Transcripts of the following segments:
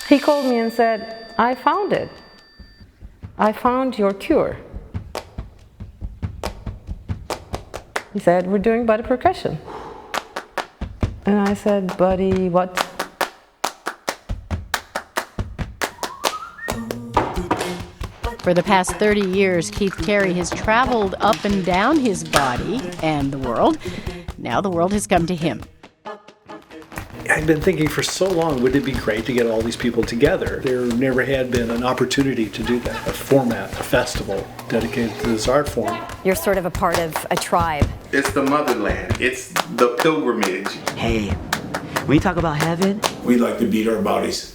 He called me and said, I found it. I found your cure. He said, we're doing body percussion. And I said, buddy, what? For the past 30 years, KeKeÇa has traveled up and down his body and the world. Now the world has come to him. I've been thinking for so long, wouldn't it be great to get all these people together? There never had been an opportunity to do that. A format, a festival dedicated to this art form. You're sort of a part of a tribe. It's the motherland. It's the pilgrimage. Hey, when you talk about heaven, we like to beat our bodies.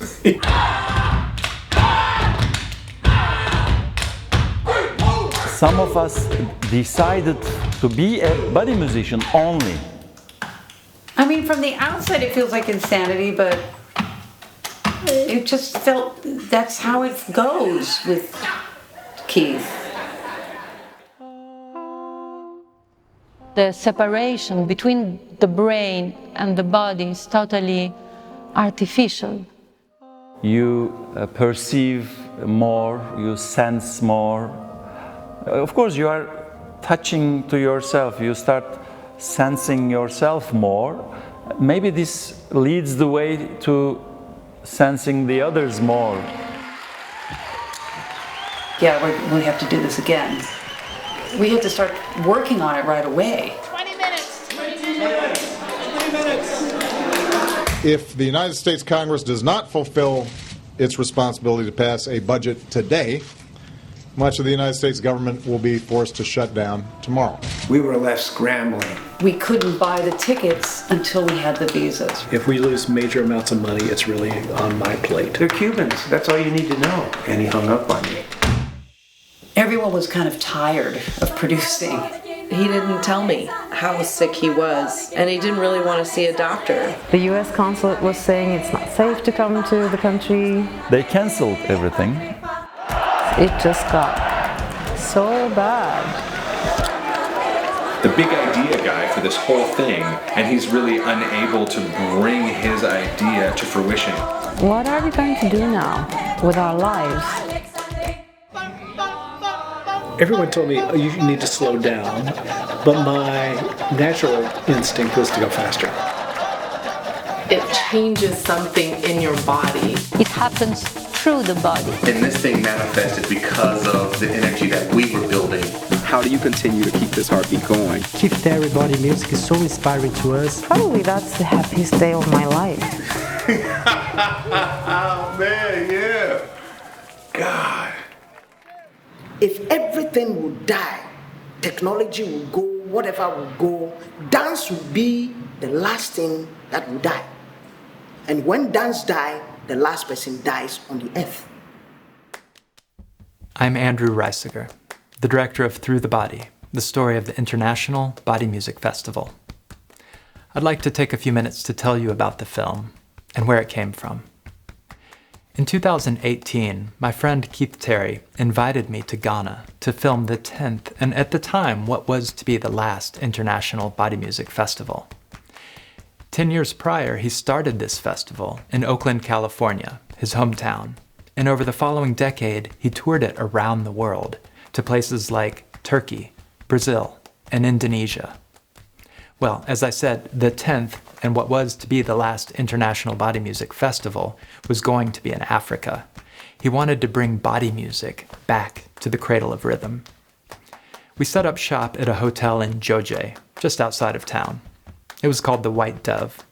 Some of us decided to be a body musician only. I mean, from the outside it feels like insanity, but it just felt that's how it goes with Keith. The separation between the brain and the body is totally artificial. You perceive more, you sense more. Of course, you are touching to yourself. You start sensing yourself more. Maybe this leads the way to sensing the others more. Yeah, we have to do this again. We had to start working on it right away. 20 minutes! 20 minutes! If the United States Congress does not fulfill its responsibility to pass a budget today, much of the United States government will be forced to shut down tomorrow. We were left scrambling. We couldn't buy the tickets until we had the visas. If we lose major amounts of money, it's really on my plate. They're Cubans. That's all you need to know. And he hung up on me. Everyone was kind of tired of producing. He didn't tell me how sick he was, and he didn't really want to see a doctor. The US consulate was saying it's not safe to come to the country. They canceled everything. It just got so bad. The big idea guy for this whole thing, and he's really unable to bring his idea to fruition. What are we going to do now with our lives? Everyone told me, oh, you need to slow down, but my natural instinct was to go faster. It changes something in your body. It happens through the body. And this thing manifested because of the energy that we were building. How do you continue to keep this heartbeat going? KeKeÇa body music is so inspiring to us. Probably that's the happiest day of my life. Oh, man, yeah. God. If everything would die, technology will go, whatever will go, dance will be the last thing that will die. And when dance dies, the last person dies on the earth. I'm Andrew Reisiger, the director of Through the Body, the story of the International Body Music Festival. I'd like to take a few minutes to tell you about the film and where it came from. In 2018, my friend KeKeÇa invited me to Ghana to film the 10th and at the time what was to be the last International Body Music Festival. 10 years prior, he started this festival in Oakland, California, his hometown, and over the following decade, he toured it around the world to places like Turkey, Brazil, and Indonesia. Well, as I said, the 10th and what was to be the last International Body Music Festival was going to be in Africa. He wanted to bring body music back to the cradle of rhythm. We set up shop at a hotel in Djodje, just outside of town. It was called the White Dove.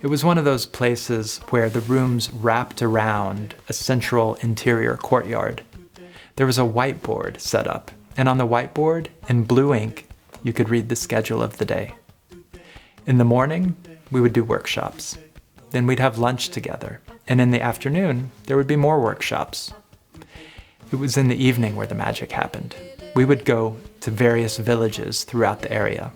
It was one of those places where the rooms wrapped around a central interior courtyard. There was a whiteboard set up, and on the whiteboard, in blue ink, you could read the schedule of the day. In the morning, we would do workshops. Then we'd have lunch together, and in the afternoon, there would be more workshops. It was in the evening where the magic happened. We would go to various villages throughout the area.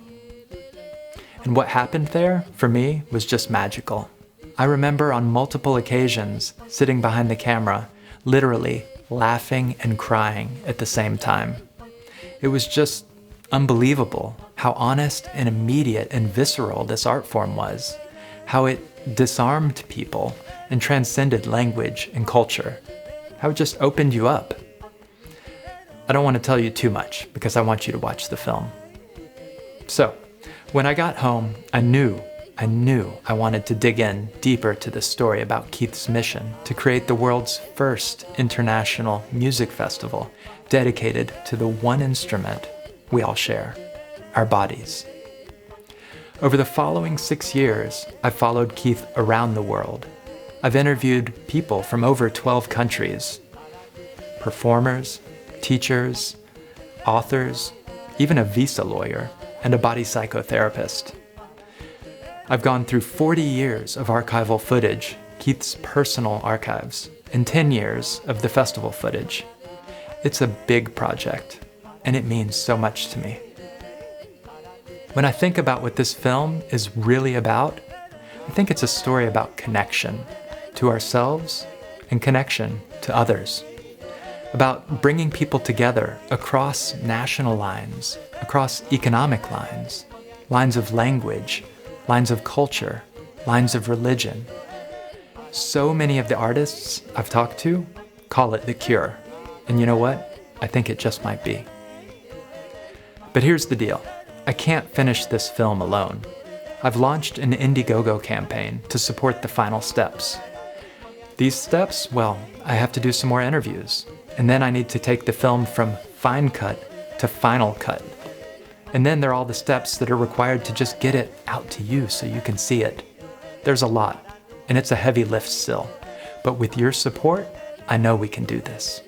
And what happened there, for me, was just magical. I remember on multiple occasions sitting behind the camera, literally laughing and crying at the same time. It was just unbelievable how honest and immediate and visceral this art form was, how it disarmed people and transcended language and culture. How it just opened you up. I don't want to tell you too much because I want you to watch the film. So, when I got home, I knew I wanted to dig in deeper to the story about Keith's mission to create the world's first international music festival dedicated to the one instrument we all share, our bodies. Over the following 6 years, I've followed Keith around the world. I've interviewed people from over 12 countries, performers, teachers, authors, even a visa lawyer, and a body psychotherapist. I've gone through 40 years of archival footage, Keith's personal archives, and 10 years of the festival footage. It's a big project, and it means so much to me. When I think about what this film is really about, I think it's a story about connection to ourselves and connection to others. About bringing people together across national lines, across economic lines, lines of language, lines of culture, lines of religion. So many of the artists I've talked to call it the cure. And you know what? I think it just might be. But here's the deal. I can't finish this film alone. I've launched an INDIEGOGO campaign to support the final steps. These steps, well, I have to do some more interviews. And then I need to take the film from fine cut to final cut. And then there are all the steps that are required to just get it out to you so you can see it. There's a lot, and it's a heavy lift still. But with your support, I know we can do this.